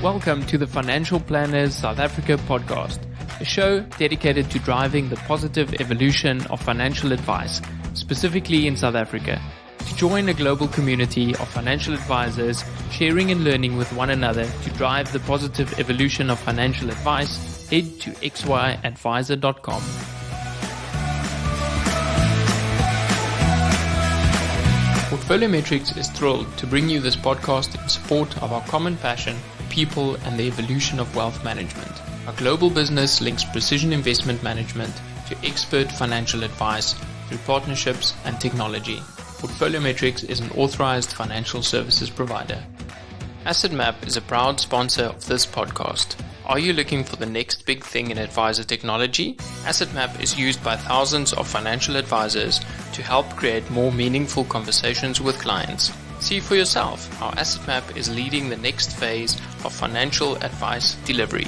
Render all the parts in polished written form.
Welcome to the Financial Planners South Africa podcast, a show dedicated to driving the positive evolution of financial advice, specifically in South Africa. To join a global community of financial advisors, sharing and learning with one another to drive the positive evolution of financial advice, head to xyadvisor.com. Portfolio Metrics is thrilled to bring you this podcast in support of our common passion, people, and the evolution of wealth management. Our global business links precision investment management to expert financial advice through partnerships and technology. Portfolio Metrics is an authorized financial services provider. AssetMap is a proud sponsor of this podcast. Are you looking for the next big thing in advisor technology? AssetMap is used by thousands of financial advisors to help create more meaningful conversations with clients. See for yourself how AssetMap is leading the next phase of financial advice delivery.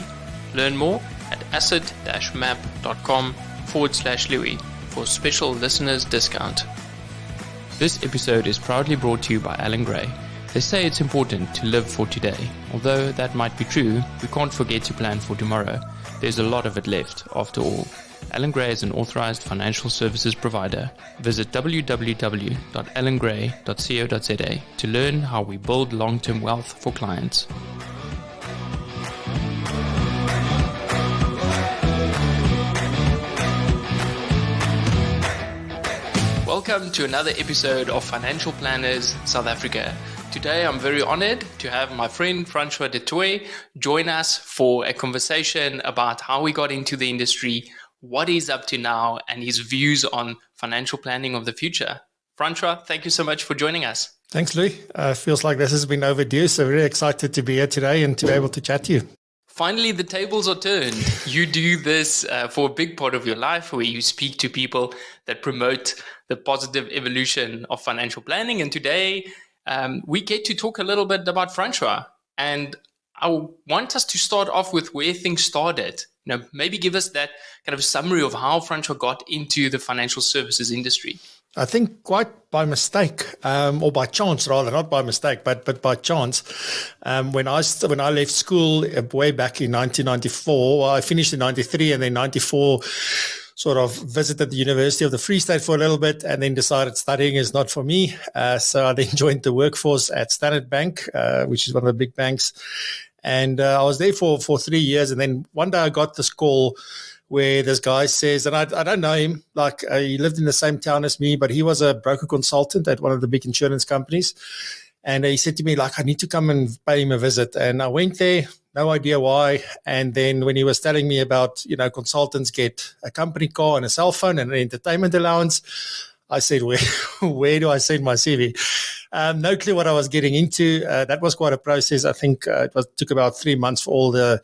Learn more at asset-map.com/Louis for a special listeners discount. This episode is proudly brought to you by Alan Gray. They say it's important to live for today. Although that might be true, we can't forget to plan for tomorrow. There's a lot of it left, after all. Alan Gray is an authorized financial services provider. Visit www.alangray.co.za to learn how we build long-term wealth for clients. Welcome to another episode of Financial Planners South Africa. Today I'm very honored to have my friend Francois du Toit join us for a conversation about how we got into the industry, what he's up to now, and his views on financial planning of the future. Francois, thank you so much for joining us. Thanks, Louis. Feels like this has been overdue, so very excited to be here today and to be able to chat to you. Finally, the tables are turned. You do this for a big part of your life where you speak to people that promote the positive evolution of financial planning. And today we get to talk a little bit about Francois. And I want us to start off with where things started. Maybe give us that kind of summary of how Francois got into the financial services industry. I think quite by mistake, or by chance rather, not by mistake, but by chance. When I left school way back in 1994, well, I finished in 93 and then 94 sort of visited the University of the Free State for a little bit and then decided studying is not for me. So I then joined the workforce at Standard Bank, which is one of the big banks. And I was there for 3 years. And then one day I got this call where this guy says, and I don't know him, he lived in the same town as me, but he was a broker consultant at one of the big insurance companies. And he said to me, I need to come and pay him a visit. And I went there, no idea why. And then when he was telling me about, consultants get a company car and a cell phone and an entertainment allowance, I said, where do I send my CV? No clue what I was getting into. That was quite a process. I think took about 3 months for all the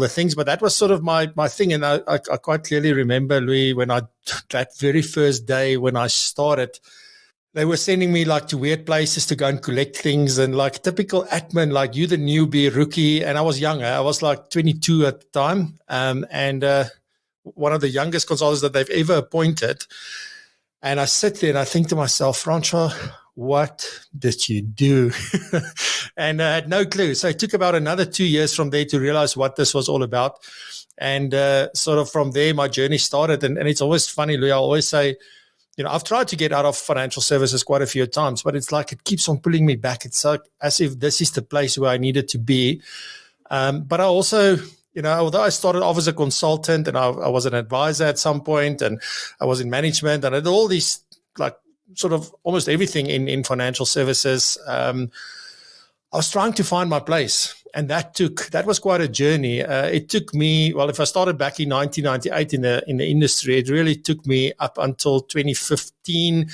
things, but that was sort of my thing. And I quite clearly remember, Louis, when that very first day when I started, they were sending me to weird places to go and collect things and typical admin, you the newbie rookie. And I was younger. I was 22 at the time. And one of the youngest consultants that they've ever appointed. And I sit there and I think to myself, Francois, what did you do? And I had no clue. So it took about another 2 years from there to realize what this was all about. And sort of from there, my journey started. And it's always funny, Louis, I always say, I've tried to get out of financial services quite a few times, but it's it keeps on pulling me back. It's as if this is the place where I needed to be. But I also, although I started off as a consultant and I was an advisor at some point and I was in management and I did all these sort of almost everything in financial services, I was trying to find my place. And that was quite a journey. It took me, if I started back in 1998 in the industry, it really took me up until 2015,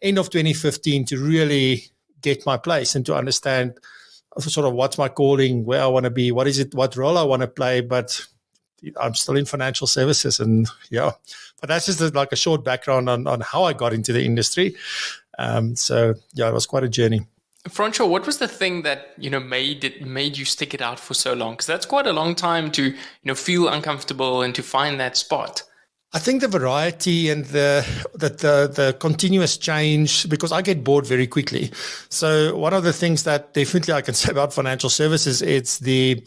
end of 2015, to really get my place and to understand sort of what's my calling, where I want to be, what role I want to play. But I'm still in financial services, and yeah. But that's just a short background on how I got into the industry. So yeah, it was quite a journey. Francois, what was the thing that made you stick it out for so long? Because that's quite a long time to feel uncomfortable and to find that spot. I think the variety and the continuous change, because I get bored very quickly. So one of the things that definitely I can say about financial services, it's the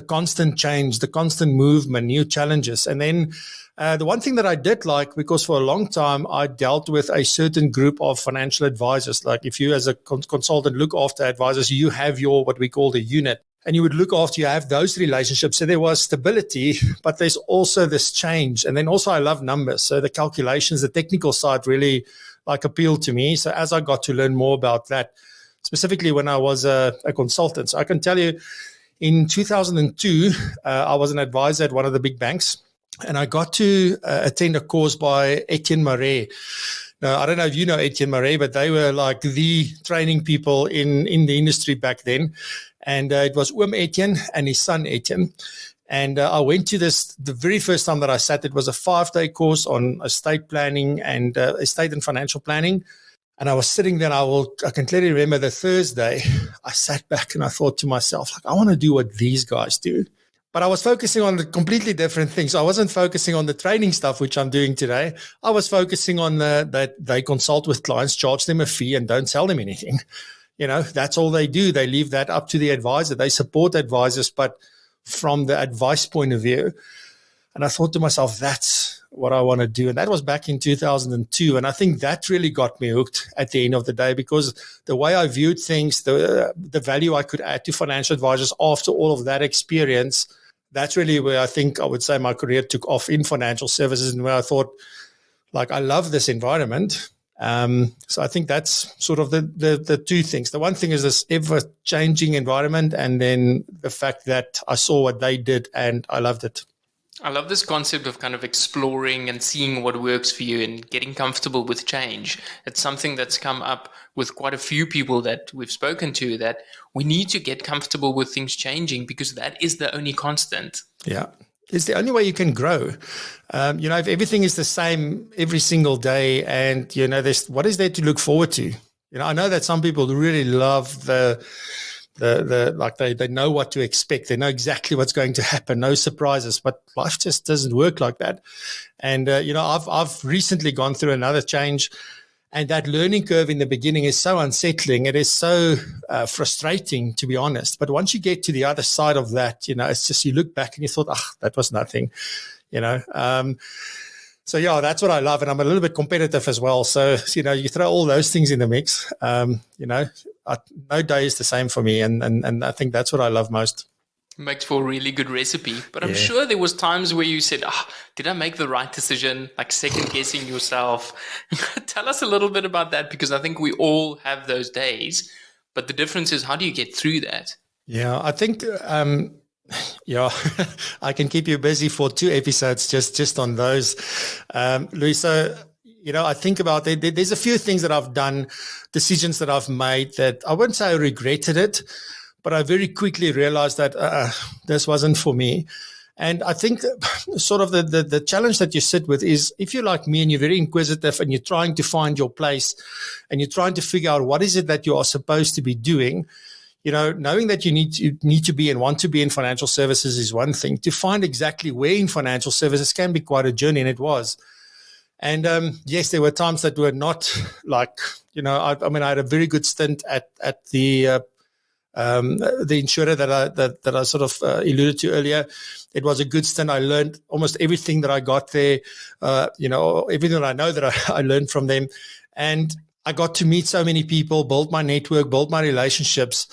constant change, the constant movement, new challenges. And then the one thing that I did like, because for a long time I dealt with a certain group of financial advisors. Like if you as a consultant look after advisors, you have your what we call the unit. And you would look after, you have those relationships. So there was stability, but there's also this change. And then also I love numbers. So the calculations, the technical side really like appealed to me. So as I got to learn more about that, specifically when I was a consultant. So I can tell you in 2002, I was an advisor at one of the big banks, and I got to attend a course by Etienne Marais. Now, I don't know if you know Etienne Marais, but they were like the training people in the industry back then. And it was Etienne and his son Etienne. And I went to this, the very first time that I sat, it was a 5-day course on estate planning and estate and financial planning. And I was sitting there, I can clearly remember the Thursday, I sat back and I thought to myself, like, I want to do what these guys do. But I was focusing on the completely different things. I wasn't focusing on the training stuff, which I'm doing today. I was focusing on that they consult with clients, charge them a fee, and don't sell them anything. You know, that's all they do. They leave that up to the advisor. They support advisors, but from the advice point of view. And I thought to myself, that's what I want to do. And that was back in 2002. And I think that really got me hooked at the end of the day, because the way I viewed things, the value I could add to financial advisors after all of that experience, that's really where I think I would say my career took off in financial services, and where I thought, like, I love this environment. So I think that's sort of the two things. The one thing is this ever-changing environment, and then the fact that I saw what they did and I loved it. I love this concept of kind of exploring and seeing what works for you and getting comfortable with change. It's something that's come up with quite a few people that we've spoken to, that we need to get comfortable with things changing, because that is the only constant. Yeah. It's the only way you can grow. If everything is the same every single day, and, what is there to look forward to? I know that some people really love they know what to expect. They know exactly what's going to happen, no surprises, but life just doesn't work like that. And, I've recently gone through another change, and that learning curve in the beginning is so unsettling. It is so frustrating, to be honest. But once you get to the other side of that, it's just, you look back and you thought, that was nothing, So, yeah, that's what I love. And I'm a little bit competitive as well. So, you throw all those things in the mix, no day is the same for me. And I think that's what I love most. Makes for a really good recipe. But I'm sure there was times where you said, did I make the right decision? Like second guessing yourself. Tell us a little bit about that, because I think we all have those days. But the difference is, how do you get through that? Yeah, I think, I can keep you busy for 2 episodes just on those. Louis, so, I think about it. There's a few things that I've done, decisions that I've made that I wouldn't say I regretted it, but I very quickly realized that this wasn't for me. And I think sort of the challenge that you sit with is, if you're like me and you're very inquisitive and you're trying to find your place and you're trying to figure out what is it that you are supposed to be doing, knowing that you need to be and want to be in financial services is one thing. To find exactly where in financial services can be quite a journey, and it was. And yes, there were times that were not like, I had a very good stint at the insurer that I sort of alluded to earlier. It was a good stint. I learned almost everything that I got there, everything that I know that I learned from them. And I got to meet so many people, build my network, build my relationships.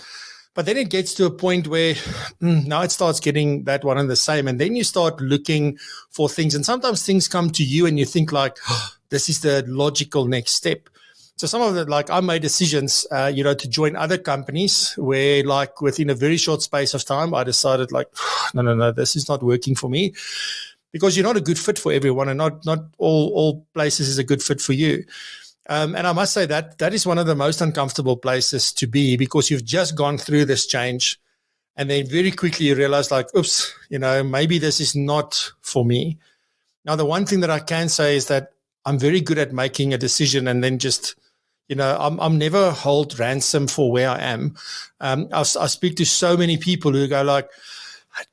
But then it gets to a point where now it starts getting that one and the same. And then you start looking for things. And sometimes things come to you and you think like, this is the logical next step. So some of it, like I made decisions, to join other companies where like within a very short space of time, I decided like, no, this is not working for me, because you're not a good fit for everyone, and not all places is a good fit for you. And I must say that is one of the most uncomfortable places to be, because you've just gone through this change and then very quickly you realize like, oops, maybe this is not for me. Now, the one thing that I can say is that I'm very good at making a decision and then just, I'm never hold ransom for where I am. I speak to so many people who go like,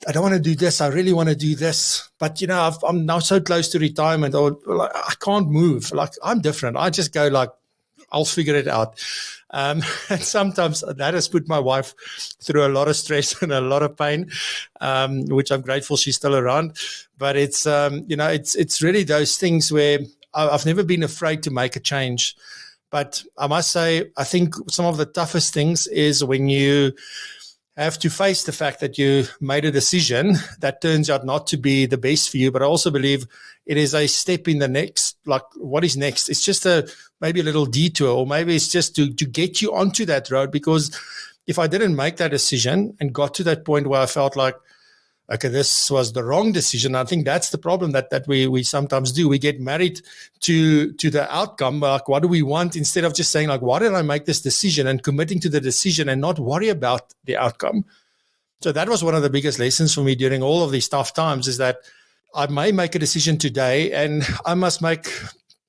I don't want to do this. I really want to do this. But, I'm now so close to retirement, or like, I can't move. Like, I'm different. I just go like, I'll figure it out. And sometimes that has put my wife through a lot of stress and a lot of pain, which I'm grateful she's still around. But it's, it's really those things where I've never been afraid to make a change. But I must say, I think some of the toughest things is when you have to face the fact that you made a decision that turns out not to be the best for you. But I also believe it is a step in the next, like what is next? It's just maybe a little detour, or maybe it's just to get you onto that road. Because if I didn't make that decision and got to that point where I felt like, okay, this was the wrong decision. I think that's the problem that we sometimes do. We get married to the outcome. Like, what do we want? Instead of just saying like, why did I make this decision, and committing to the decision and not worry about the outcome. So that was one of the biggest lessons for me during all of these tough times, is that I may make a decision today and I must make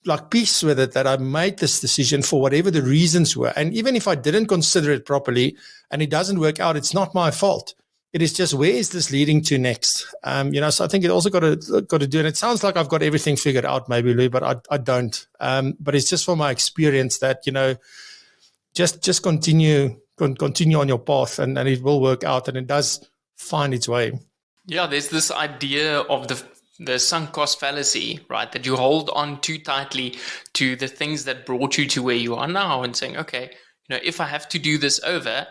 like peace with it, that I made this decision for whatever the reasons were. And even if I didn't consider it properly and it doesn't work out, it's not my fault. It is just, where is this leading to next? So I think it also got to do, and it sounds like I've got everything figured out, maybe, Louis, but I don't. But it's just from my experience that, just continue on your path, and it will work out, and it does find its way. Yeah, there's this idea of the sunk cost fallacy, right? That you hold on too tightly to the things that brought you to where you are now, and saying, okay, if I have to do this over,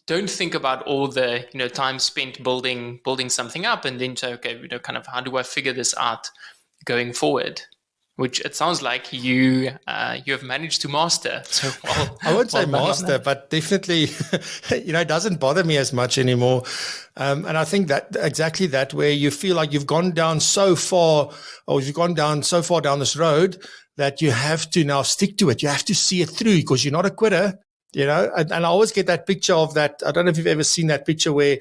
don't think about all the time spent building something up, and then say, okay, kind of, how do I figure this out going forward? Which it sounds like you have managed to master. So I won't say master, but definitely, it doesn't bother me as much anymore. And I think that exactly that, where you feel like you've gone down so far, or you've gone down so far down this road that you have to now stick to it. You have to see it through, because you're not a quitter. And I always get that picture of that. I don't know if you've ever seen that picture where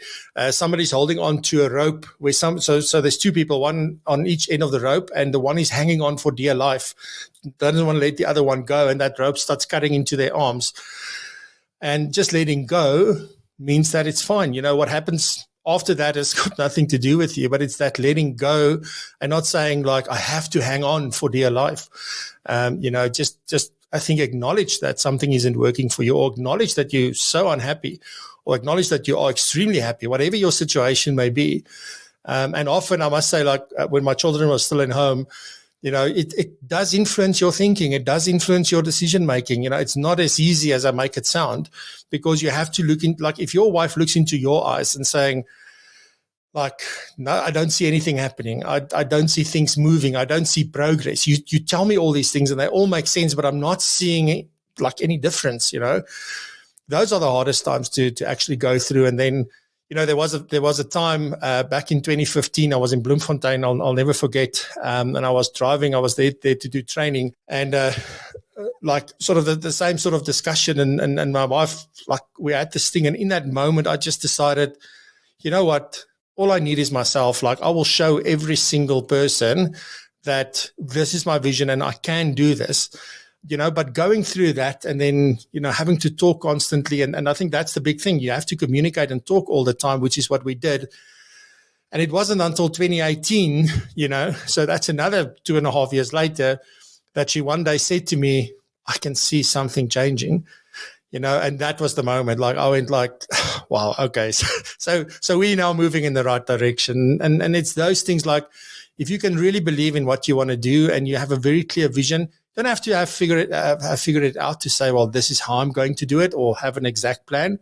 somebody's holding on to a rope, where so there's two people, one on each end of the rope, and the one is hanging on for dear life, doesn't want to let the other one go, and that rope starts cutting into their arms. And just letting go means that it's fine. What happens after that has got nothing to do with you, but it's that letting go, and not saying like, I have to hang on for dear life. Just I think acknowledge that something isn't working for you, or acknowledge that you're so unhappy, or acknowledge that you are extremely happy, whatever your situation may be. And often I must say, like when my children were still at home, it does influence your thinking. It does influence your decision making. It's not as easy as I make it sound, because you have to look in, like if your wife looks into your eyes and saying, like, no, I don't see anything happening. I don't see things moving. I don't see progress. You tell me all these things and they all make sense, but I'm not seeing like any difference, Those are the hardest times to actually go through. And then, there was a time back in 2015, I was in Bloemfontein. I'll never forget. And I was driving. I was there to do training, and like sort of the same sort of discussion. And my wife, like, we had this thing. And in that moment, I just decided, you know what? All I need is myself. Like, I will show every single person that this is my vision and I can do this, but going through that and then, having to talk constantly. And I think that's the big thing. You have to communicate and talk all the time, which is what we did. And it wasn't until 2018, so that's another 2.5 years later, that she one day said to me, I can see something changing. And that was the moment, like, I went like, wow, okay. So we're now moving in the right direction. And it's those things, like, if you can really believe in what you want to do and you have a very clear vision, you don't have to have figured it out to say, well, this is how I'm going to do it, or have an exact plan.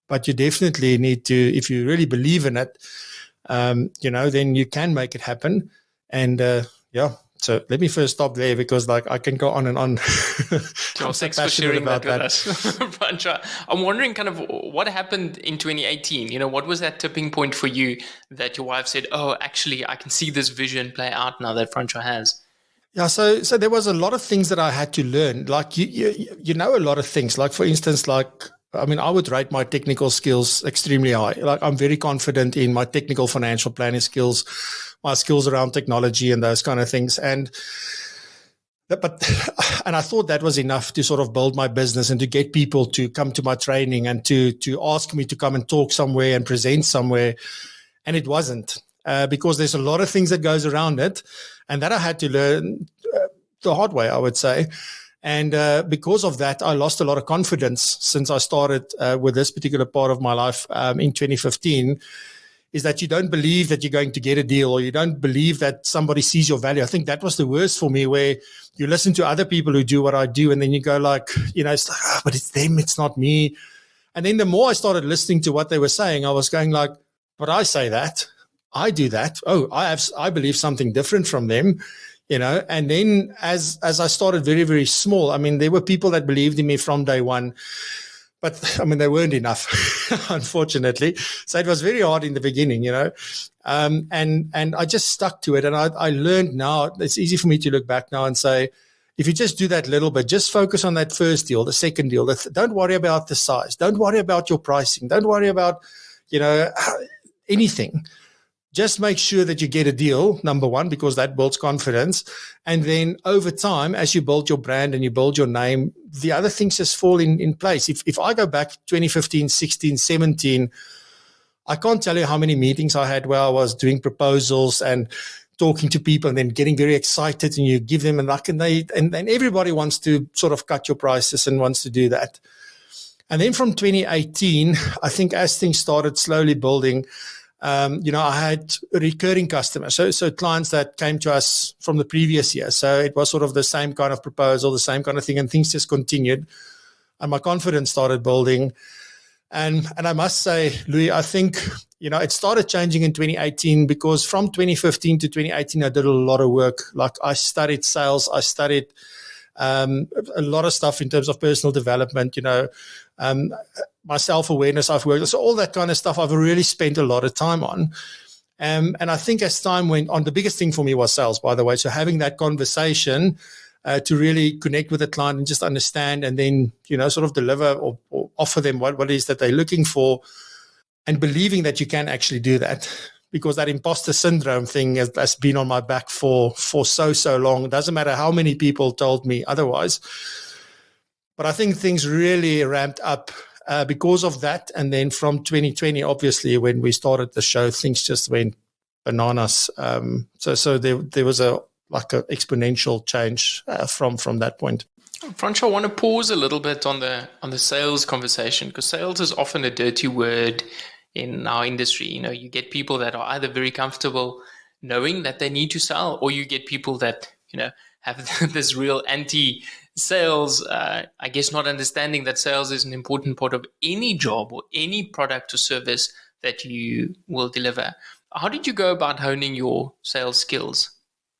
But you definitely need to, if you really believe in it, then you can make it happen. And so let me first stop there, because like I can go on and on. Thanks for sharing that with us. I'm wondering kind of what happened in 2018. What was that tipping point for you that your wife said, oh, actually, I can see this vision play out now that Francois has? Yeah, so there was a lot of things that I had to learn. Like you know a lot of things. Like, for instance, I would rate my technical skills extremely high. Like, I'm very confident in my technical financial planning skills, my skills around technology and those kind of things. And and I thought that was enough to sort of build my business and to get people to come to my training and to ask me to come and talk somewhere and present somewhere. And it wasn't, because there's a lot of things that goes around it, and that I had to learn the hard way, I would say. And because of that, I lost a lot of confidence since I started with this particular part of my life in 2015. Is that you don't believe that you're going to get a deal, or you don't believe that somebody sees your value. I think that was the worst for me, where you listen to other people who do what I do, and then you go like, it's like, but it's them, it's not me. And then the more I started listening to what they were saying, I was going like, but I say that, I do that. Oh, I believe something different from them, And then as I started very, very small, I mean, there were people that believed in me from day one. But I mean, they weren't enough, unfortunately. So it was very hard in the beginning, and I just stuck to it. And I learned now, it's easy for me to look back now and say, if you just do that little bit, just focus on that first deal, the second deal. Don't worry about the size. Don't worry about your pricing. Don't worry about, anything. Just make sure that you get a deal, number one, because that builds confidence. And then over time, as you build your brand and you build your name, the other things just fall in place. If I go back 2015, 16, 17, I can't tell you how many meetings I had where I was doing proposals and talking to people and then getting very excited, and you give them and everybody wants to sort of cut your prices and wants to do that. And then from 2018, I think as things started slowly building, I had recurring customers, so clients that came to us from the previous year. So it was sort of the same kind of proposal, the same kind of thing, and things just continued. And my confidence started building. And I must say, Louis, I think, it started changing in 2018, because from 2015 to 2018, I did a lot of work. Like I studied sales, I studied a lot of stuff in terms of personal development, my self-awareness I've worked on. So all that kind of stuff I've really spent a lot of time on. And I think as time went on, the biggest thing for me was sales, by the way. So having that conversation to really connect with the client and just understand, and then, sort of deliver or offer them what it is that they're looking for, and believing that you can actually do that. Because that imposter syndrome thing has been on my back for so long. It doesn't matter how many people told me otherwise. But I think things really ramped up because of that. And then from 2020, obviously, when we started the show, things just went bananas. So there was a exponential change from that point. Francois, I want to pause a little bit on the sales conversation, because sales is often a dirty word in our industry. You get people that are either very comfortable knowing that they need to sell, or you get people that, have this real anti-sales, I guess not understanding that sales is an important part of any job or any product or service that you will deliver. How did you go about honing your sales skills?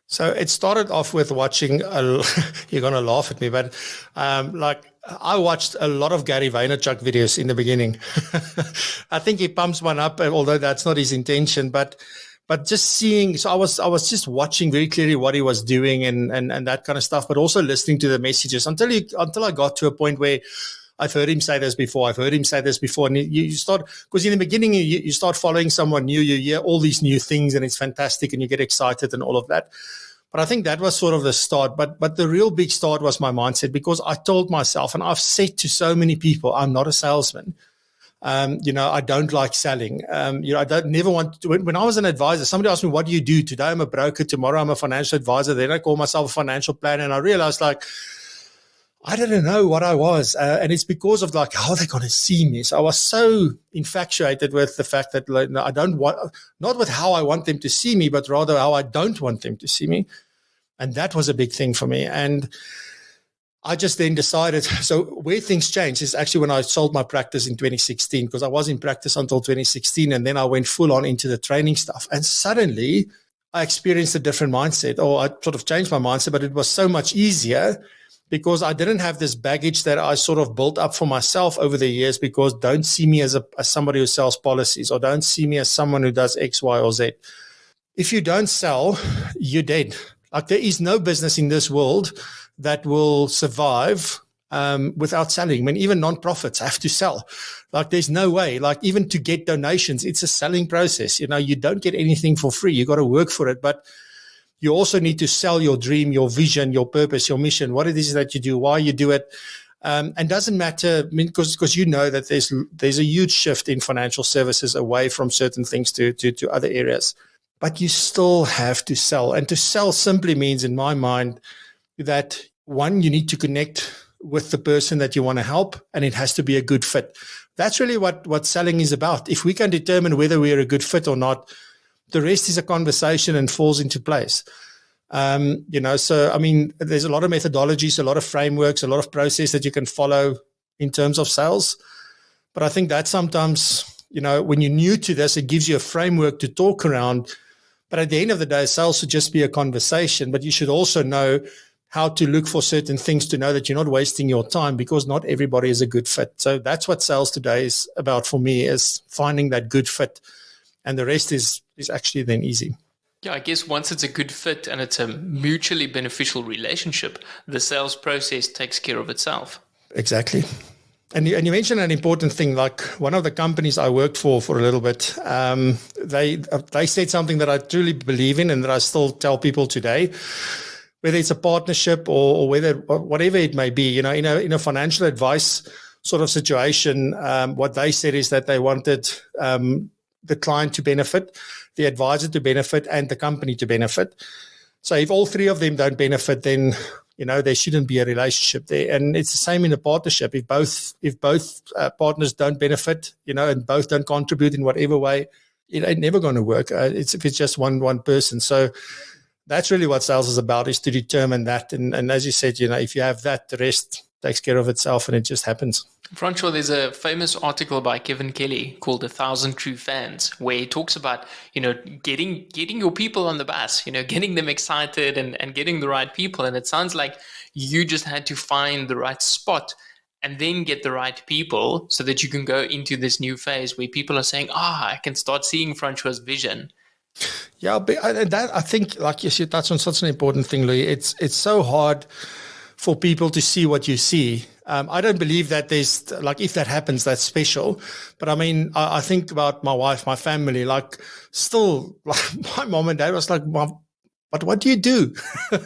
So it started off with watching, you're going to laugh at me, but I watched a lot of Gary Vaynerchuk videos in the beginning. I think he pumps one up, although that's not his intention, but just seeing, so I was just watching very clearly what he was doing and that kind of stuff, but also listening to the messages until I got to a point where I've heard him say this before. And you start, because in the beginning, you start following someone new, you hear all these new things and it's fantastic and you get excited and all of that. But I think that was sort of the start. But the real big start was my mindset, because I told myself, and I've said to so many people, I'm not a salesman. I don't like selling. I never want to. When I was an advisor, somebody asked me, what do you do? Today I'm a broker, tomorrow I'm a financial advisor. Then I call myself a financial planner. And I realized I didn't know what I was. And it's because of how they're going to see me. So I was so infatuated with the fact that I don't want, not with how I want them to see me, but rather how I don't want them to see me. And that was a big thing for me. And I just then decided, so where things changed is actually when I sold my practice in 2016, because I was in practice until 2016. And then I went full on into the training stuff. And suddenly I experienced a different mindset, or I sort of changed my mindset, but it was so much easier because I didn't have this baggage that I sort of built up for myself over the years, because don't see me as somebody who sells policies, or don't see me as someone who does X, Y, or Z. If you don't sell, you're dead. There is no business in this world that will survive without selling. I mean, even nonprofits have to sell. There's no way. Even to get donations, it's a selling process. You don't get anything for free. You got to work for it. But you also need to sell your dream, your vision, your purpose, your mission, what it is that you do, why you do it. And doesn't matter, because you know that there's a huge shift in financial services away from certain things to other areas. But you still have to sell. And to sell simply means, in my mind, that one, you need to connect with the person that you want to help, and it has to be a good fit. That's really what selling is about. If we can determine whether we are a good fit or not, the rest is a conversation and falls into place. So, I mean, there's a lot of methodologies, a lot of frameworks, a lot of process that you can follow in terms of sales. But I think that sometimes, when you're new to this, it gives you a framework to talk around. But at the end of the day, sales should just be a conversation. But you should also know how to look for certain things to know that you're not wasting your time, because not everybody is a good fit. So that's what sales today is about for me, is finding that good fit. And the rest is actually then easy. Yeah, I guess once it's a good fit and it's a mutually beneficial relationship, the sales process takes care of itself. Exactly. And you mentioned an important thing, like one of the companies I worked for a little bit, they said something that I truly believe in and that I still tell people today, whether it's a partnership or whatever it may be, in a financial advice sort of situation, what they said is that they wanted the client to benefit, the advisor to benefit, and the company to benefit. So if all three of them don't benefit, then there shouldn't be a relationship there. And it's the same in a partnership. If both partners don't benefit, and both don't contribute in whatever way, it ain't never going to work. If it's just one person. So that's really what sales is about, is to determine that. And as you said, if you have that, the rest takes care of itself, and it just happens. Francois, there's a famous article by Kevin Kelly called 1,000 True Fans, where he talks about, getting your people on the bus, getting them excited and getting the right people. And it sounds like you just had to find the right spot and then get the right people so that you can go into this new phase where people are saying, I can start seeing Francois's vision. Yeah, but I think, like you touched on such an important thing, Louis. It's so hard for people to see what you see. I don't believe that there's, like, if that happens, that's special. But I mean, I think about my wife, my family, like, still, like, my mom and dad was like, Mom, but what do you do?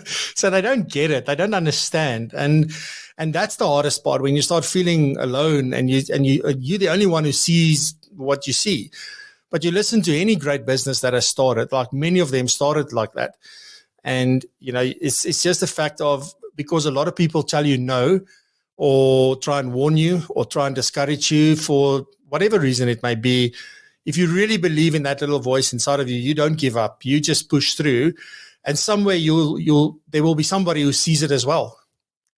So they don't get it. They don't understand. And that's the hardest part, when you start feeling alone and you're the only one who sees what you see. But you listen to any great business that has started, like many of them started like that. And, it's just a fact of, because a lot of people tell you no, or try and warn you, or try and discourage you for whatever reason it may be. If you really believe in that little voice inside of you, you don't give up. You just push through, and somewhere there will be somebody who sees it as well,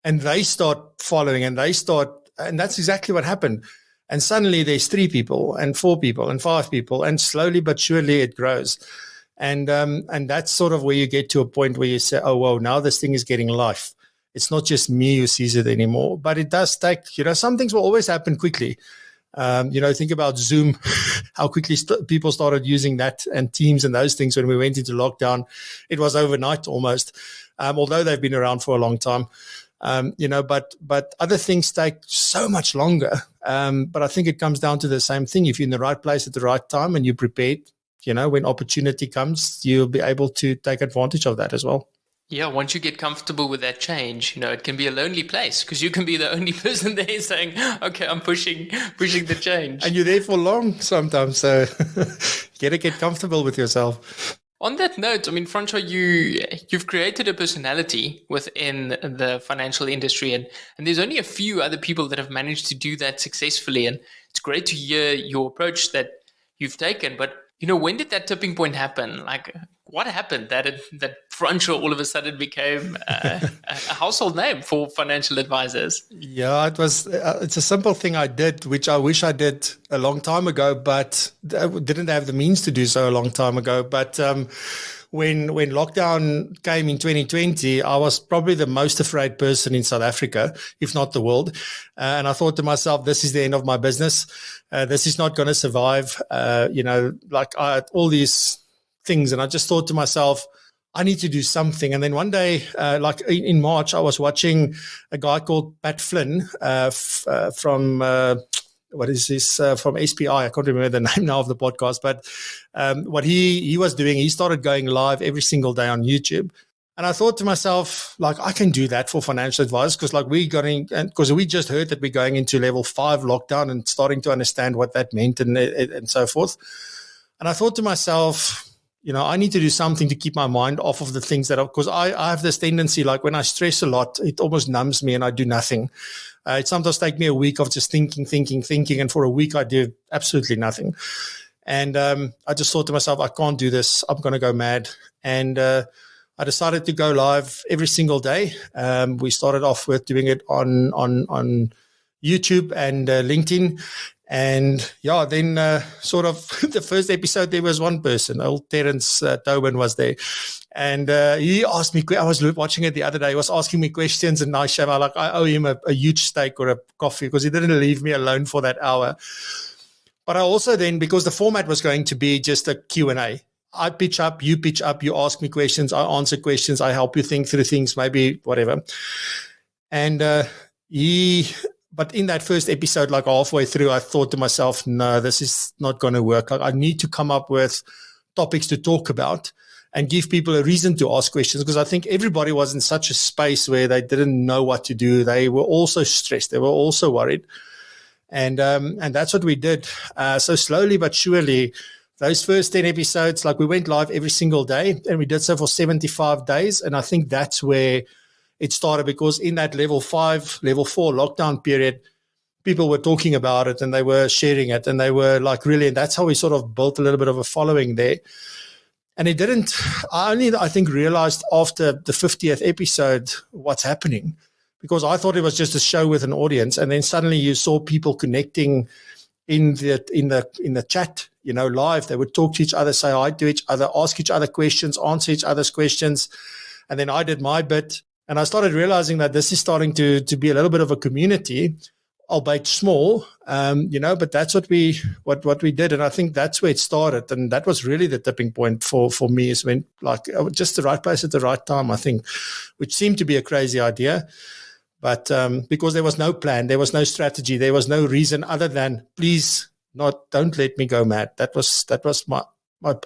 and they start following, and that's exactly what happened. And suddenly there's 3 people and 4 people and 5 people, and slowly but surely it grows. And that's sort of where you get to a point where you say, oh, well, now this thing is getting life. It's not just me who sees it anymore, but it does take, some things will always happen quickly. Think about Zoom, how quickly people started using that, and Teams and those things when we went into lockdown. It was overnight almost, although they've been around for a long time. But other things take so much longer. But I think it comes down to the same thing. If you're in the right place at the right time and you're prepared, when opportunity comes, you'll be able to take advantage of that as well. Yeah, once you get comfortable with that change, it can be a lonely place, because you can be the only person there saying, okay, I'm pushing the change. And you're there for long sometimes, so you got to get comfortable with yourself. On that note, I mean, Francois, you've created a personality within the financial industry, and there's only a few other people that have managed to do that successfully. And it's great to hear your approach that you've taken. But, when did that tipping point happen? Like, what happened that Francois all of a sudden became a household name for financial advisors? Yeah, it's a simple thing I did, which I wish I did a long time ago, but I didn't have the means to do so a long time ago. But when lockdown came in 2020, I was probably the most afraid person in South Africa, if not the world. And I thought to myself, this is the end of my business. This is not going to survive. I had all these things, and I just thought to myself, I need to do something. And then one day, in March, I was watching a guy called Pat Flynn from what is this from SPI? I can't remember the name now of the podcast, but what he was doing, he started going live every single day on YouTube. And I thought to myself, like, I can do that for financial advice because, like, because we just heard that we're going into level 5 lockdown and starting to understand what that meant and so forth. And I thought to myself, I need to do something to keep my mind off of the things because I have this tendency, like, when I stress a lot, it almost numbs me and I do nothing. It sometimes takes me a week of just thinking. And for a week, I do absolutely nothing. And I just thought to myself, I can't do this. I'm going to go mad. And I decided to go live every single day. We started off with doing it on YouTube and LinkedIn. And then sort of the first episode, there was one person, old Terence Tobin was there. And he asked me, I was watching it the other day, he was asking me questions, and I owe him a huge steak or a coffee because he didn't leave me alone for that hour. But I also then, because the format was going to be just a Q&A, I pitch up, you ask me questions, I answer questions, I help you think through things, maybe whatever. And but in that first episode, like halfway through, I thought to myself, no, this is not going to work. Like, I need to come up with topics to talk about and give people a reason to ask questions, because I think everybody was in such a space where they didn't know what to do. They were also stressed. They were also worried. And that's what we did. So slowly but surely, those first 10 episodes, like, we went live every single day, and we did so for 75 days. And I think that's where it started, because in that level 5, level 4 lockdown period, people were talking about it and they were sharing it, and they were like, really, and that's how we sort of built a little bit of a following there. And I think realized after the 50th episode what's happening, because I thought it was just a show with an audience. And then suddenly you saw people connecting in the chat, live. They would talk to each other, say hi to each other, ask each other questions, answer each other's questions. And then I did my bit. And I started realizing that this is starting to be a little bit of a community, albeit small, but that's what we did. And I think that's where it started. And that was really the tipping point for me, is when, like, just the right place at the right time, I think, which seemed to be a crazy idea. But because there was no plan, there was no strategy, there was no reason other than, please, don't let me go mad. That was my,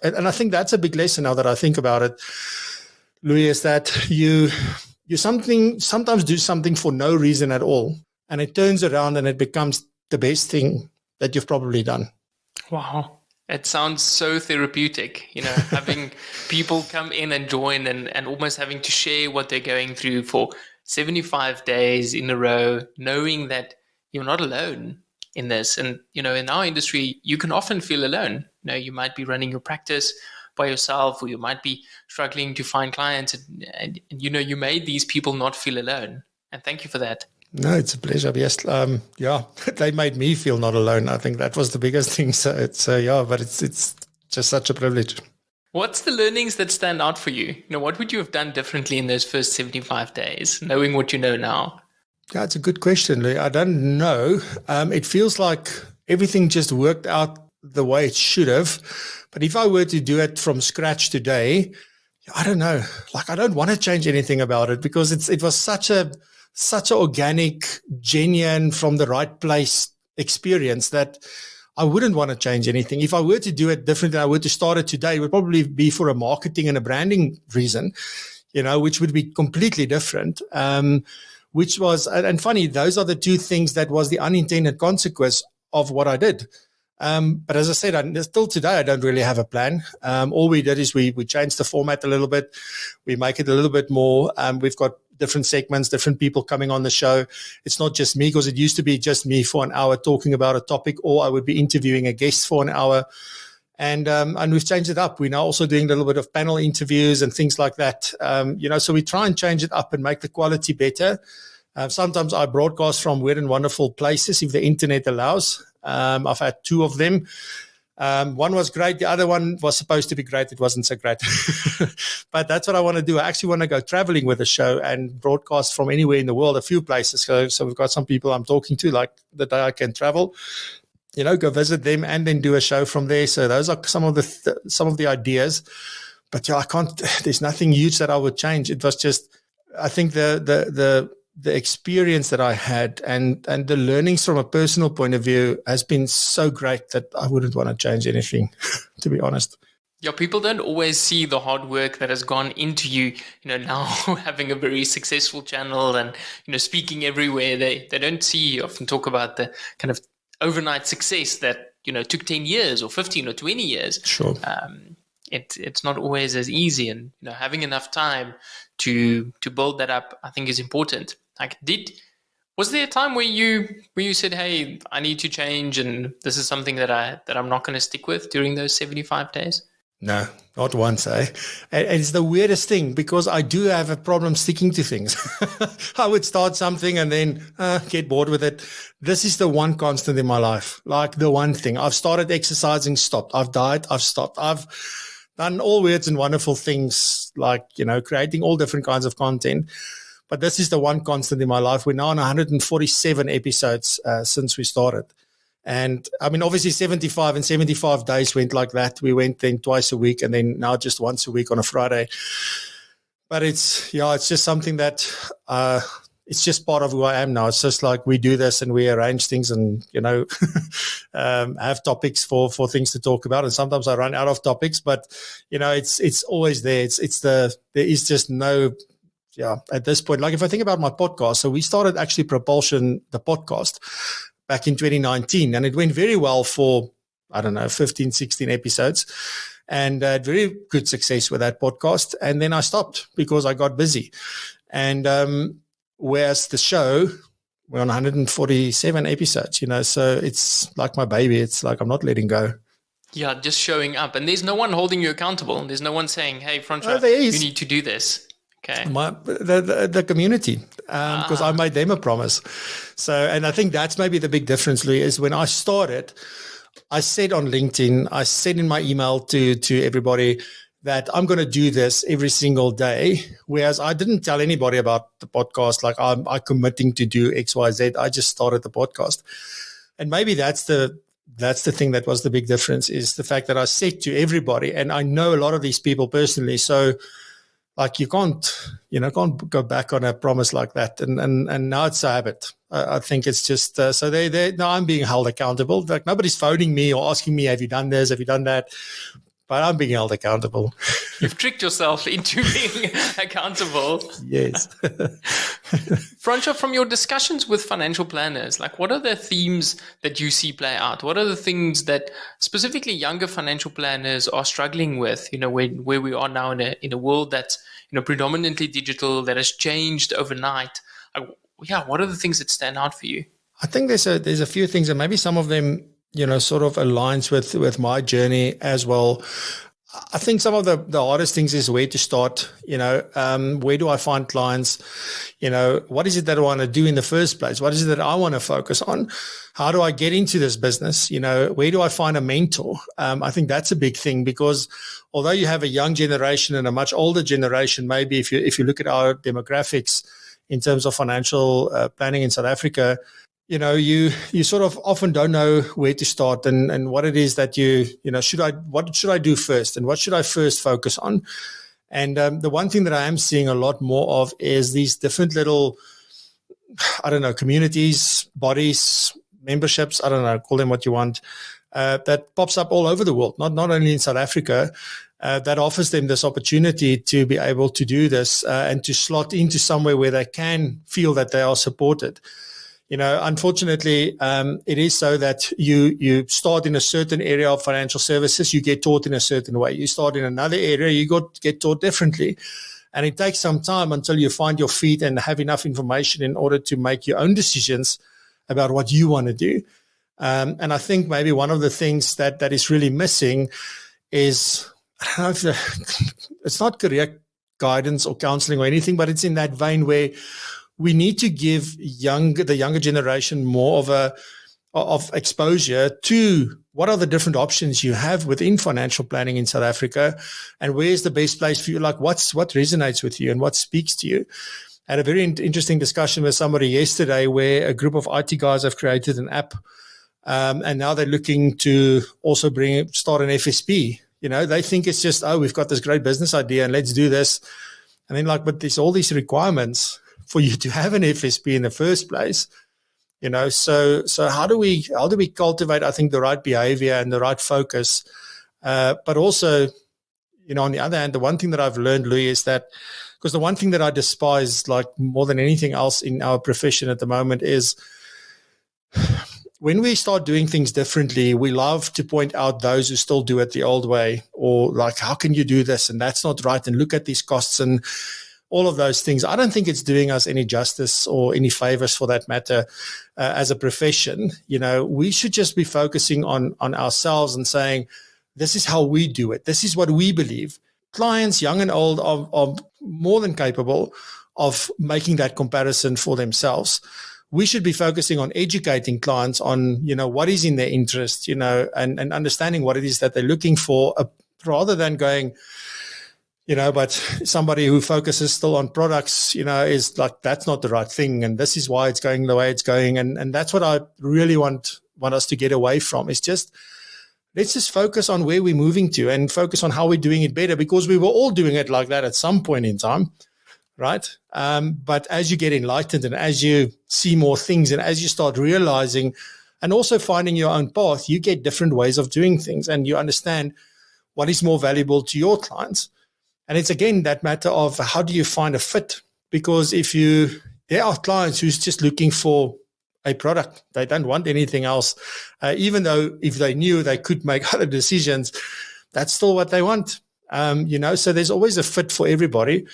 and I think that's a big lesson now that I think about it, Louis, is that you sometimes do something for no reason at all, and it turns around and it becomes the best thing that you've probably done. Wow. It sounds so therapeutic, having people come in and join and almost having to share what they're going through for 75 days in a row, knowing that you're not alone in this. And, in our industry, you can often feel alone. You might be running your practice by yourself, or you might be struggling to find clients, and you made these people not feel alone. And thank you for that. No, it's a pleasure. Yes. They made me feel not alone. I think that was the biggest thing. So but it's just such a privilege. What's the learnings that stand out for you? What would you have done differently in those first 75 days, knowing what you know now? Yeah, it's a good question, Lee. I don't know. It feels like everything just worked out the way it should have. But if I were to do it from scratch today, I don't know. Like, I don't want to change anything about it, because it was such a organic, genuine, from the right place experience that I wouldn't want to change anything. If I were to do it differently, I were to start it today, it would probably be for a marketing and a branding reason, which would be completely different. Which was, and funny, those are the two things that was the unintended consequence of what I did. But as I said, still today, I don't really have a plan. All we did is we changed the format a little bit. We make it a little bit more. We've got different segments, different people coming on the show. It's not just me, because it used to be just me for an hour talking about a topic, or I would be interviewing a guest for an hour. And we've changed it up. We're now also doing a little bit of panel interviews and things like that. So we try and change it up and make the quality better. Sometimes I broadcast from weird and wonderful places, if the internet allows. I've had 2 of them. One was great. The other one was supposed to be great. It wasn't so great. But that's what I want to do. I actually want to go traveling with the show and broadcast from anywhere in the world, a few places. So we've got some people I'm talking to, like the day I can travel, go visit them and then do a show from there. So those are some of the ideas. But I can't. There's nothing huge that I would change. It was just, I think the the experience that I had and the learnings from a personal point of view has been so great that I wouldn't want to change anything, to be honest. Yeah, people don't always see the hard work that has gone into you, now having a very successful channel and, speaking everywhere. They don't see, often talk about the kind of overnight success that, took 10 years or 15 or 20 years. Sure. It's not always as easy, and, having enough time to build that up, I think, is important. Was there a time where you said, hey, I need to change and this is something that I'm not going to stick with during those 75 days? No, not once, eh? And it's the weirdest thing because I do have a problem sticking to things. I would start something and then get bored with it. This is the one constant in my life, like the one thing. I've started exercising, stopped. I've died, I've stopped. I've done all weird and wonderful things like, creating all different kinds of content. But this is the one constant in my life. We're now on 147 episodes since we started. And I mean, obviously 75 and 75 days went like that. We went then twice a week and then now just once a week on a Friday. But it's just something that it's just part of who I am now. It's just like we do this and we arrange things and, have topics for things to talk about. And sometimes I run out of topics, but, it's always there. There is just no, at this point, like if I think about my podcast, so we started actually PROpulsion, the podcast, back in 2019, and it went very well for, 15, 16 episodes, and had very good success with that podcast. And then I stopped because I got busy. And whereas the show, we're on 147 episodes, so it's like my baby. It's like I'm not letting go. Yeah, just showing up. And there's no one holding you accountable. There's no one saying, hey, Francois, you need to do this. Okay. The community, because I made them a promise. So, and I think that's maybe the big difference, Louis, is when I started, I said on LinkedIn, I said in my email to everybody that I'm going to do this every single day. Whereas I didn't tell anybody about the podcast, like I'm committing to do X, Y, Z. I just started the podcast. And maybe that's the thing that was the big difference, is the fact that I said to everybody, and I know a lot of these people personally, so like you can't go back on a promise like that. And now it's a habit. I think it's just, so now I'm being held accountable. Like nobody's phoning me or asking me, have you done this? Have you done that? But I'm being held accountable. You've tricked yourself into being accountable. Yes. Francois, from your discussions with financial planners, like what are the themes that you see play out? What are the things that specifically younger financial planners are struggling with, where we are now in a world that's, predominantly digital, that has changed overnight? What are the things that stand out for you? I think there's a few things, and maybe some of them, sort of aligns with my journey as well. I think some of the hardest things is where to start, where do I find clients? What is it that I want to do in the first place? What is it that I want to focus on? How do I get into this business? Where do I find a mentor? I think that's a big thing, because although you have a young generation and a much older generation, maybe if you look at our demographics in terms of financial planning in South Africa, you sort of often don't know where to start and what it is that what should I do first and what should I first focus on? And the one thing that I am seeing a lot more of is these different little, communities, bodies, memberships, call them what you want, that pops up all over the world, not only in South Africa, that offers them this opportunity to be able to do this and to slot into somewhere where they can feel that they are supported. Unfortunately, it is so that you start in a certain area of financial services, you get taught in a certain way. You start in another area, you get taught differently. And it takes some time until you find your feet and have enough information in order to make your own decisions about what you want to do. And I think maybe one of the things that is really missing is, it's not career guidance or counseling or anything, but it's in that vein where we need to give the younger generation more of exposure to what are the different options you have within financial planning in South Africa, and where's the best place for you? Like what resonates with you and what speaks to you. I had a very interesting discussion with somebody yesterday where a group of IT guys have created an app, and now they're looking to also start an FSP. They think it's just, we've got this great business idea and let's do this. And then but there's all these requirements for you to have an FSP in the first place. So how do we cultivate, I think, the right behavior and the right focus, but also, on the other hand, the one thing that I've learned, Louis, is that, because the one thing that I despise, like more than anything else in our profession at the moment, is when we start doing things differently, we love to point out those who still do it the old way, or like, how can you do this? And that's not right. And look at these costs and all of those things. I don't think it's doing us any justice or any favors, for that matter, as a profession. We should just be focusing on ourselves and saying, this is how we do it. This is what we believe. Clients, young and old, are more than capable of making that comparison for themselves. We should be focusing on educating clients on, what is in their interest, and understanding what it is that they're looking for, rather than going, but somebody who focuses still on products, is like, that's not the right thing. And this is why it's going the way it's going. And that's what I really want us to get away from. It's just, let's just focus on where we're moving to and focus on how we're doing it better, because we were all doing it like that at some point in time, right? But as you get enlightened and as you see more things and as you start realizing and also finding your own path, you get different ways of doing things and you understand what is more valuable to your clients. And it's, again, that matter of how do you find a fit? Because there are clients who's just looking for a product. They don't want anything else. Even though if they knew they could make other decisions, that's still what they want. So there's always a fit for everybody.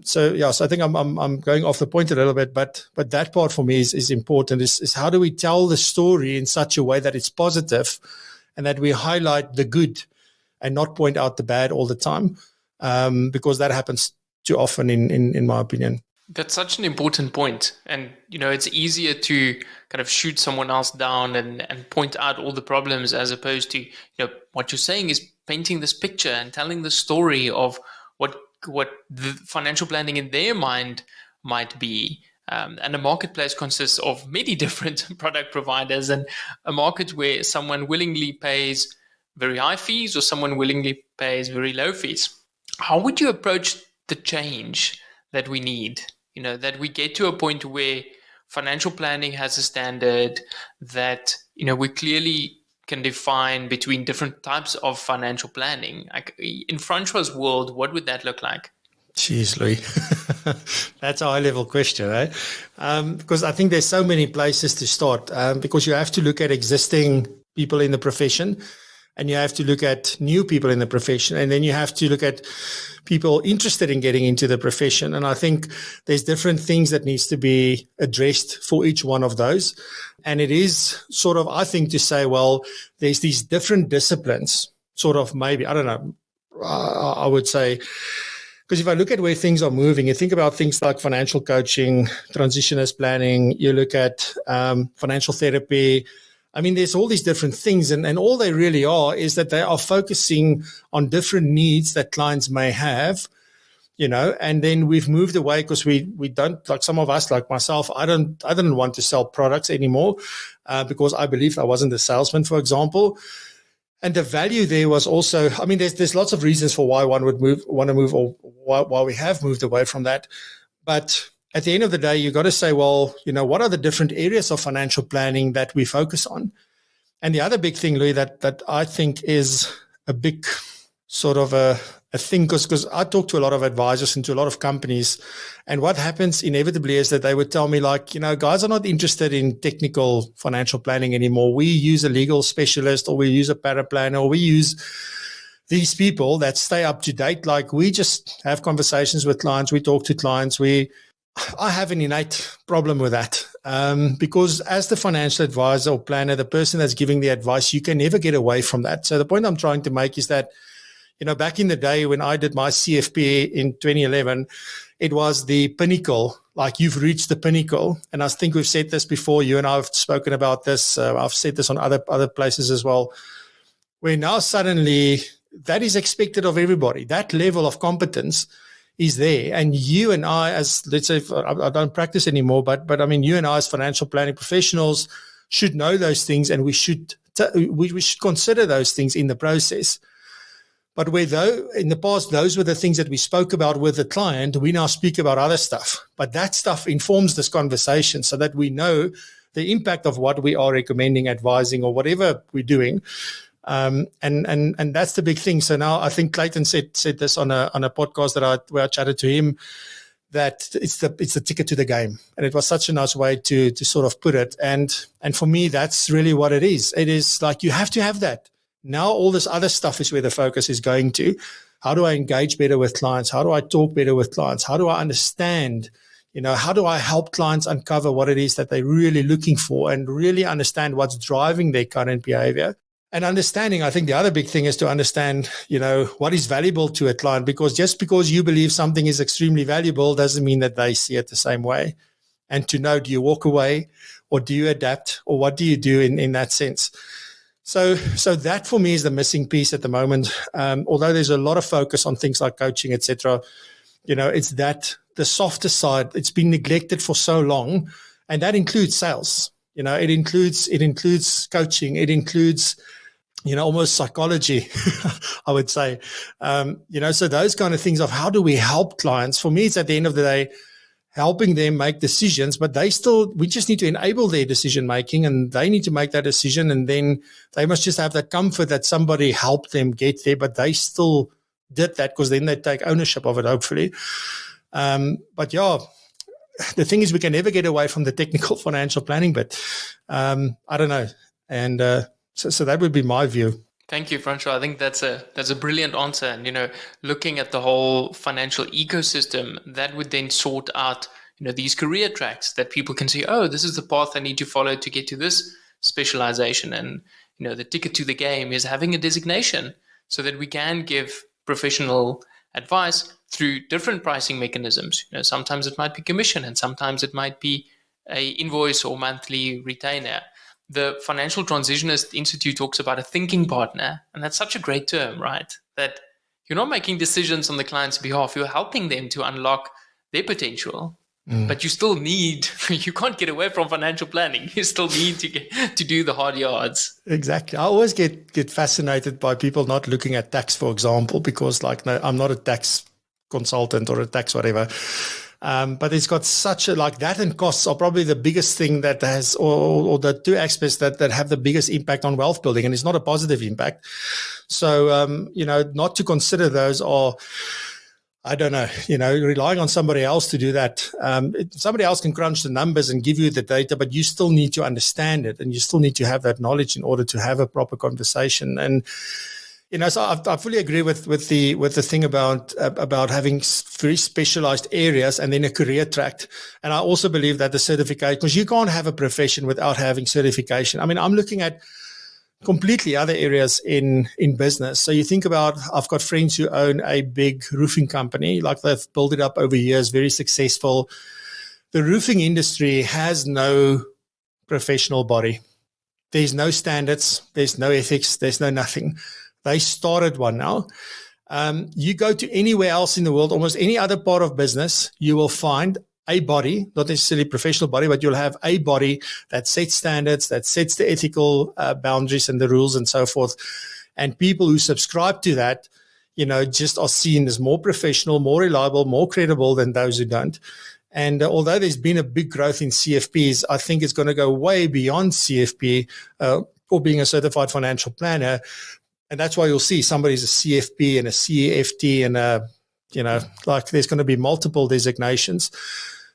So I think I'm going off the point a little bit, but that part for me is important, is how do we tell the story in such a way that it's positive and that we highlight the good and not point out the bad all the time, because that happens too often in my opinion. That's such an important point. And, it's easier to kind of shoot someone else down and point out all the problems, as opposed to, what you're saying is painting this picture and telling the story of what the financial planning in their mind might be. And a marketplace consists of many different product providers, and a market where someone willingly pays very high fees or someone willingly pays very low fees. How would you approach the change that we need? That we get to a point where financial planning has a standard, that, we clearly can define between different types of financial planning. Like in Francois' world, what would that look like? Jeez, Louis, that's a high-level question, right? Because I think there's so many places to start, because you have to look at existing people in the profession, and you have to look at new people in the profession, and then you have to look at people interested in getting into the profession. And I think there's different things that needs to be addressed for each one of those. And it is sort of, I think, to say, well, there's these different disciplines, sort of, maybe, I don't know, I would say, because if I look at where things are moving, you think about things like financial coaching, transitionist planning, you look at financial therapy. I mean, there's all these different things, and all they really are is that they are focusing on different needs that clients may have, and then we've moved away because we don't, like some of us, like myself, I didn't want to sell products anymore because I believed I wasn't a salesman, for example. And the value there was also, I mean, there's lots of reasons for why one would want to move, or why we have moved away from that. But at the end of the day, you got to say, well, what are the different areas of financial planning that we focus on? And the other big thing, Louis, that I think is a big sort of a thing, because I talk to a lot of advisors and to a lot of companies, and what happens inevitably is that they would tell me, like, guys are not interested in technical financial planning anymore. We use a legal specialist, or we use a paraplanner, or we use these people that stay up to date. Like, we just have conversations with clients. We talk to clients. I have an innate problem with that, because as the financial advisor or planner, the person that's giving the advice, you can never get away from that. So the point I'm trying to make is that, back in the day when I did my CFP in 2011, it was the pinnacle. Like, you've reached the pinnacle. And I think we've said this before. You and I have spoken about this. I've said this on other places as well, where now suddenly that is expected of everybody. That level of competence is there. And you and I, as, let's say, I don't practice anymore, but I mean, you and I as financial planning professionals should know those things, and we should consider those things in the process. But where though in the past, those were the things that we spoke about with the client, we now speak about other stuff. But that stuff informs this conversation so that we know the impact of what we are recommending, advising, or whatever we're doing. And that's the big thing. So now I think Clayton said this on a podcast where I chatted to him, that it's the ticket to the game. And it was such a nice way to sort of put it. And for me, that's really what it is. It is like you have to have that. Now all this other stuff is where the focus is going to. How do I engage better with clients? How do I talk better with clients? How do I understand? How do I help clients uncover what it is that they're really looking for and really understand what's driving their current behavior? And understanding, I think the other big thing is to understand, what is valuable to a client, because just because you believe something is extremely valuable doesn't mean that they see it the same way. And to know, do you walk away or do you adapt, or what do you do in that sense? So that for me is the missing piece at the moment. Although there's a lot of focus on things like coaching, etc., it's that the softer side, it's been neglected for so long, and that includes sales. It includes coaching. It includes, almost psychology, I would say. So those kind of things of how do we help clients? For me, it's at the end of the day, helping them make decisions, but we just need to enable their decision making, and they need to make that decision. And then they must just have that comfort that somebody helped them get there, but they still did that, because then they take ownership of it, hopefully. But yeah, the thing is, we can never get away from the technical financial planning bit. I don't know. And so that would be my view. Thank you, Francois. I think that's a brilliant answer. And, looking at the whole financial ecosystem, that would then sort out, these career tracks that people can see, oh, this is the path I need to follow to get to this specialization. And, the ticket to the game is having a designation so that we can give professional advice through different pricing mechanisms. Sometimes it might be commission, and sometimes it might be a invoice or monthly retainer. The Financial Transitionist Institute talks about a thinking partner, and that's such a great term, right? That you're not making decisions on the client's behalf, you're helping them to unlock their potential. But you still need, you can't get away from financial planning. You still need to do the hard yards. Exactly. I always get fascinated by people not looking at tax, for example, because no, I'm not a tax consultant or a tax whatever. But it's got such that, and costs are probably the biggest thing that has, or the two aspects that have the biggest impact on wealth building, and it's not a positive impact. So, not to consider those are, I don't know, relying on somebody else to do that. Somebody else can crunch the numbers and give you the data, but you still need to understand it, and you still need to have that knowledge in order to have a proper conversation. And so I fully agree with the thing about having very specialized areas and then a career track. And I also believe that the certification, because you can't have a profession without having certification. I mean, I'm looking at completely other areas in business. So you think about, I've got friends who own a big roofing company, they've built it up over years, very successful. The roofing industry has no professional body. There's no standards, there's no ethics, there's no nothing. They started one now. You go to anywhere else in the world, almost any other part of business, you will find a body, not necessarily professional body, but you'll have a body that sets standards, that sets the ethical boundaries and the rules and so forth. And people who subscribe to that, just are seen as more professional, more reliable, more credible than those who don't. And although there's been a big growth in CFPs, I think it's going to go way beyond CFP or being a certified financial planner. And that's why you'll see somebody's a CFP and a CFT and there's going to be multiple designations.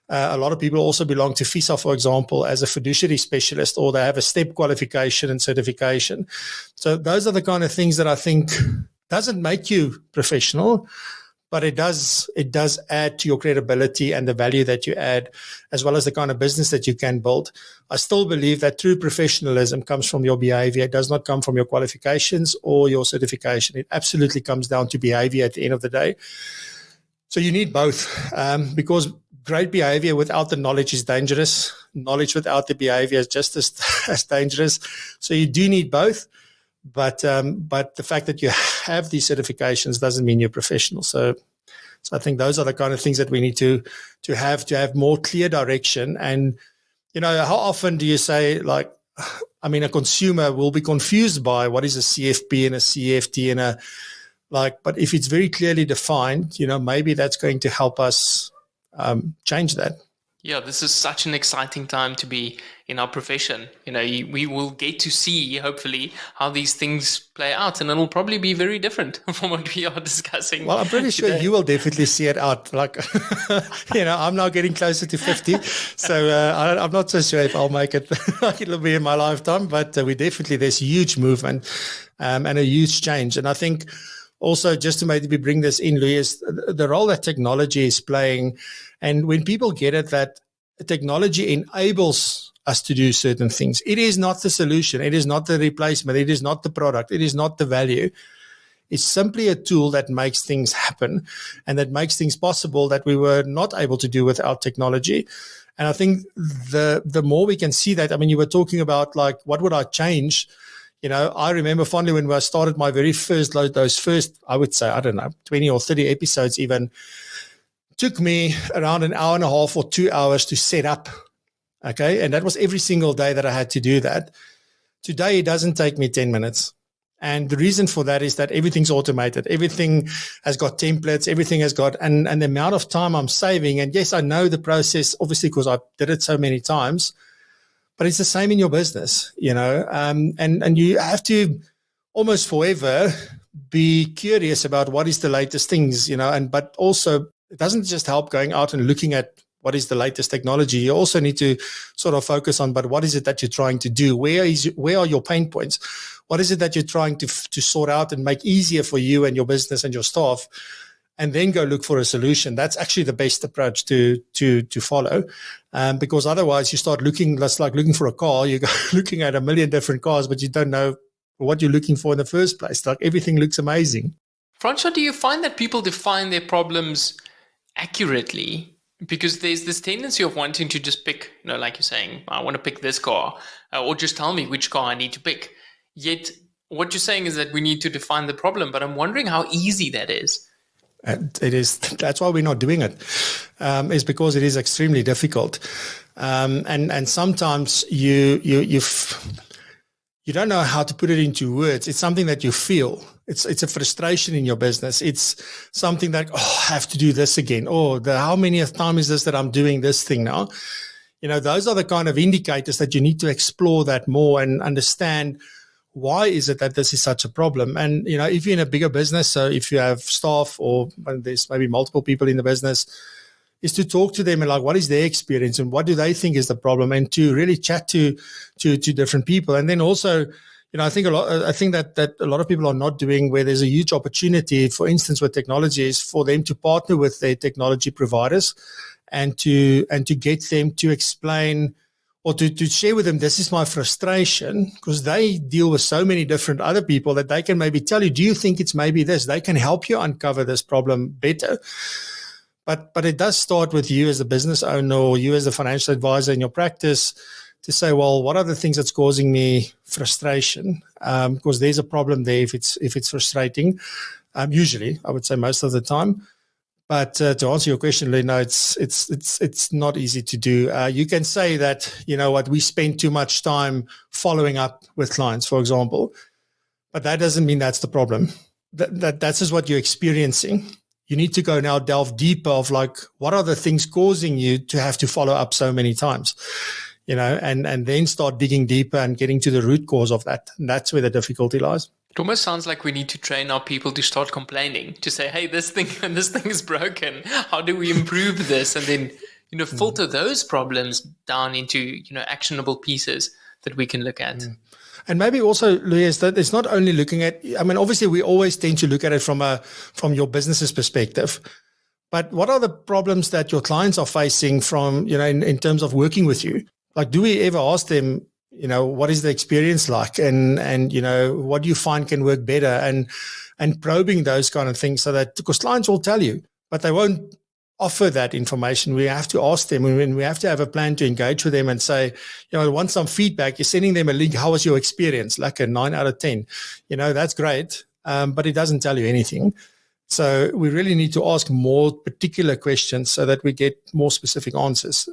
A lot of people also belong to FISA, for example, as a fiduciary specialist, or they have a STEP qualification and certification. So those are the kind of things that I think doesn't make you professional, but it does add to your credibility and the value that you add, as well as the kind of business that you can build. I still believe that true professionalism comes from your behavior. It does not come from your qualifications or your certification. It absolutely comes down to behavior at the end of the day. So you need both, because great behavior without the knowledge is dangerous. Knowledge without the behavior is just as dangerous. So you do need both. But the fact that you have these certifications doesn't mean you're professional. So I think those are the kind of things that we need to have more clear direction. And, how often do you say, a consumer will be confused by what is a CFP and a CFT and But if it's very clearly defined, maybe that's going to help us change that. Yeah, this is such an exciting time to be in our profession. We will get to see, hopefully, how these things play out, and it'll probably be very different from what we are discussing. Well, I'm pretty sure you will definitely see it out. I'm now getting closer to 50, so I'm not so sure if I'll make it. It'll be in my lifetime, but there's huge movement and a huge change. And I think also, just to maybe bring this in, Louis, is the role that technology is playing. And when people get it, that technology enables us to do certain things. It is not the solution. It is not the replacement. It is not the product. It is not the value. It's simply a tool that makes things happen and that makes things possible that we were not able to do without technology. And I think the more we can see that, you were talking about what would I change? I remember fondly when I started my very first load, those first, I would say, 20 or 30 episodes even, took me around an hour and a half or 2 hours to set up. Okay. And that was every single day that I had to do that. Today, it doesn't take me 10 minutes. And the reason for that is that everything's automated. Everything has got templates. Everything has got, and the amount of time I'm saving. And yes, I know the process, obviously, because I did it so many times, but it's the same in your business, and you have to almost forever be curious about what is the latest things, but also it doesn't just help going out and looking at what is the latest technology. You also need to sort of focus on, but what is it that you're trying to do? Where are your pain points? What is it that you're trying to sort out and make easier for you and your business and your staff? And then go look for a solution. That's actually the best approach to follow, because otherwise you start looking. That's like looking for a car. You go looking at a million different cars, but you don't know what you're looking for in the first place. Like everything looks amazing. Francois, do you find that people define their problems accurately? Because there's this tendency of wanting to just pick, like you're saying, I want to pick this car, or just tell me which car I need to pick. Yet what you're saying is that we need to define the problem, but I'm wondering how easy that is. It is. That's why we're not doing it. Is because it is extremely difficult, and sometimes you don't know how to put it into words. It's something that you feel. It's a frustration in your business. It's something that I have to do this again. How many time is this that I'm doing this thing now? Those are the kind of indicators that you need to explore that more and understand. Why is it that this is such a problem? And, if you're in a bigger business, so if you have staff or there's maybe multiple people in the business, is to talk to them and what is their experience and what do they think is the problem, and to really chat to different people. And then also, I think that a lot of people are not doing, where there's a huge opportunity, for instance, with technology, is for them to partner with their technology providers and to get them to explain or to share with them, this is my frustration, because they deal with so many different other people that they can maybe tell you, do you think it's maybe this? They can help you uncover this problem better. But it does start with you as a business owner or you as a financial advisor in your practice to say, well, what are the things that's causing me frustration? Because there's a problem there if it's frustrating. Usually, I would say most of the time. But to answer your question, Lee, no, it's not easy to do. You can say that, we spend too much time following up with clients, for example, but that doesn't mean that's the problem. That's just what you're experiencing. You need to go now delve deeper of what are the things causing you to have to follow up so many times, and then start digging deeper and getting to the root cause of that. And that's where the difficulty lies. It almost sounds like we need to train our people to start complaining, to say, hey, this thing is broken. How do we improve this? And then, filter those problems down into, actionable pieces that we can look at. And maybe also, Louis, that it's not only looking at, obviously we always tend to look at it from your business's perspective, but what are the problems that your clients are facing from, in terms of working with you? Do we ever ask them, what is the experience like, and what do you find can work better, and probing those kind of things, so that, because clients will tell you, but they won't offer that information. We have to ask them, and we have to have a plan to engage with them and say, I want some feedback. You're sending them a link. How was your experience? Like a 9 out of 10, that's great. But it doesn't tell you anything. So we really need to ask more particular questions so that we get more specific answers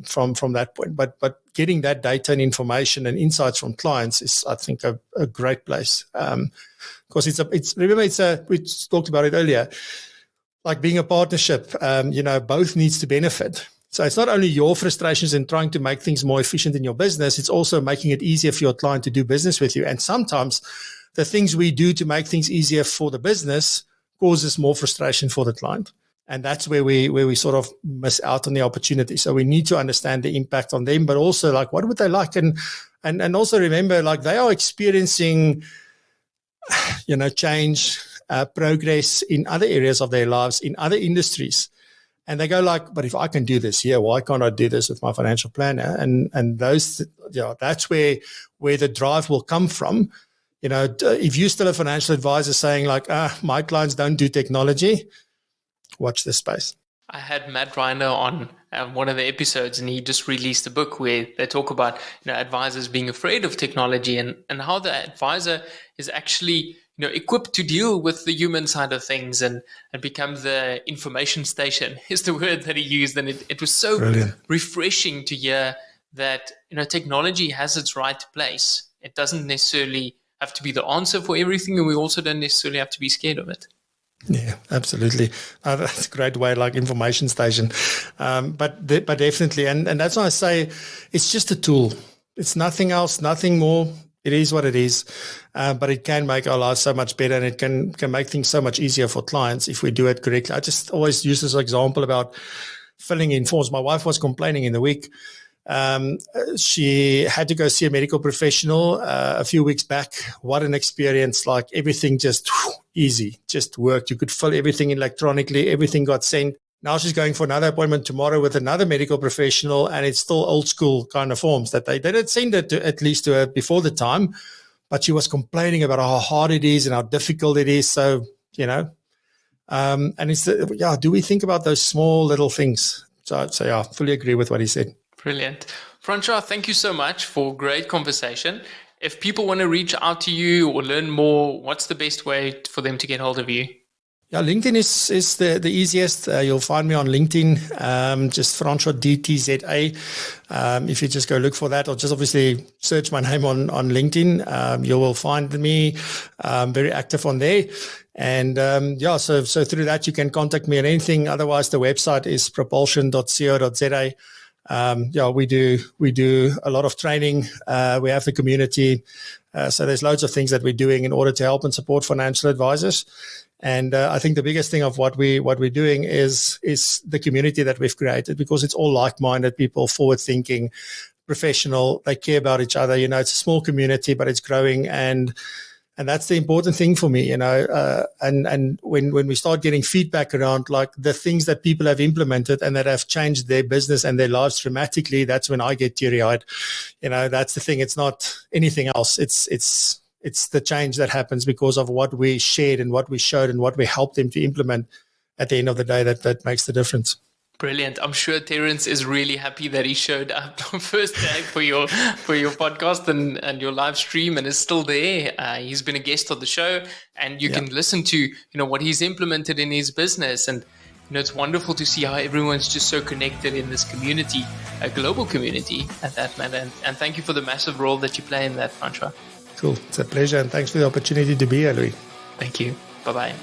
from that point. But getting that data and information and insights from clients is, I think, a great place. Because we talked about it earlier, like being a partnership, both needs to benefit. So it's not only your frustrations in trying to make things more efficient in your business, it's also making it easier for your client to do business with you. And sometimes the things we do to make things easier for the business causes more frustration for the client. And that's where we sort of miss out on the opportunity. So we need to understand the impact on them, but also like, what would they like? And also remember, like, they are experiencing, change, progress in other areas of their lives, in other industries. And they go like, but if I can do this here, why can't I do this with my financial planner? And those, that's where the drive will come from. If you're still a financial advisor saying like, my clients don't do technology, watch this space. I had Matt Reiner on one of the episodes, and he just released a book where they talk about advisors being afraid of technology and how the advisor is actually equipped to deal with the human side of things and become the information station is the word that he used. And it was so Brilliant. Refreshing to hear that technology has its right place. It doesn't necessarily have to be the answer for everything, and we also don't necessarily have to be scared of it. Yeah, absolutely. That's a great way, like information station. But definitely, and that's why I say it's just a tool. It's nothing else, nothing more. It is what it is, but it can make our lives so much better, and it can make things so much easier for clients if we do it correctly. I just always use this example about filling in forms. My wife was complaining in the week. She had to go see a medical professional a few weeks back. What an experience. Like everything just easy, just worked. You could fill everything electronically. Everything got sent. Now she's going for another appointment tomorrow with another medical professional, and it's still old school kind of forms that they did send it at least to her before the time, but she was complaining about how hard it is and how difficult it is. So, and it's, do we think about those small little things? So I fully agree with what he said. Brilliant. Francois, thank you so much for a great conversation. If people want to reach out to you or learn more, what's the best way for them to get hold of you? Yeah, LinkedIn is the easiest. You'll find me on LinkedIn, just Francois DTZA. If you just go look for that, or just obviously search my name on LinkedIn, you will find me. Very active on there. And so through that, you can contact me on anything. Otherwise, the website is propulsion.co.za. We do a lot of training. We have the community. So there's loads of things that we're doing in order to help and support financial advisors. And I think the biggest thing of what we're doing is the community that we've created, because it's all like-minded people, forward-thinking, professional. They care about each other. It's a small community, but it's growing, and that's the important thing for me. And when we start getting feedback around like the things that people have implemented and that have changed their business and their lives dramatically, that's when I get teary-eyed. That's the thing. It's not anything else. It's the change that happens because of what we shared and what we showed and what we helped them to implement at the end of the day that makes the difference. Brilliant. I'm sure Terence is really happy that he showed up first day for your podcast and your live stream and is still there. He's been a guest on the show, and you can listen to what he's implemented in his business. And it's wonderful to see how everyone's just so connected in this community, a global community at that matter. And thank you for the massive role that you play in that, Francois. Cool. It's a pleasure, and thanks for the opportunity to be here, Louis. Thank you. Bye-bye.